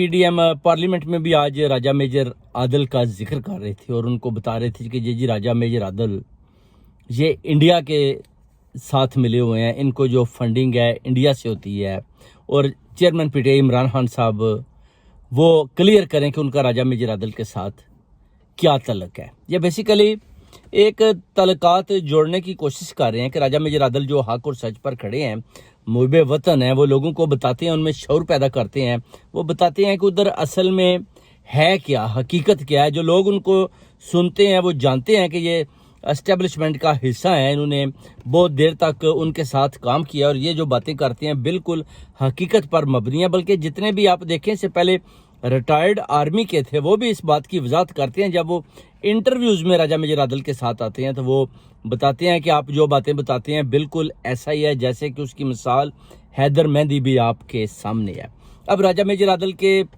P D M parliament میں بھی آج راجہ میجر عادل کا ذکر کر رہے تھے اور ان کو بتا رہے تھے کہ جی راجہ میجر عادل یہ انڈیا کے ساتھ ملے ہوئے ہیں، ان کو جو فنڈنگ ہے انڈیا سے ہوتی ہے، اور chairman P T I Imran Khan صاحب وہ کلیئر کریں کہ ان کا راجہ میجر عادل کے ساتھ کیا تعلق ہے۔ یہ بیسیکلی ایک تعلقات جوڑنے کی کوشش کر رہے ہیں کہ راجہ میجر عادل جو حق اور سچ پر کھڑے ہیں، محب وطن ہیں، وہ لوگوں کو بتاتے ہیں، ان میں شعور پیدا کرتے ہیں، وہ بتاتے ہیں کہ ادھر اصل میں ہے کیا، حقیقت کیا ہے۔ جو لوگ ان کو سنتے ہیں وہ جانتے ہیں کہ یہ اسٹیبلشمنٹ کا حصہ ہیں، انہوں نے بہت دیر تک ان کے ساتھ کام کیا، اور یہ جو باتیں کرتے ہیں بالکل حقیقت پر مبنی ہیں۔ بلکہ جتنے بھی آپ دیکھیں سے پہلے ریٹائرڈ آرمی کے تھے وہ بھی اس بات کی وضاحت کرتے ہیں، جب وہ انٹرویوز میں راجہ میجر عادل کے ساتھ آتے ہیں تو وہ بتاتے ہیں کہ آپ جو باتیں بتاتے ہیں بالکل ایسا ہی ہے جیسے کہ اس کی مثال حیدر مہندی بھی آپ کے سامنے ہے۔ اب راجہ میجر عادل کے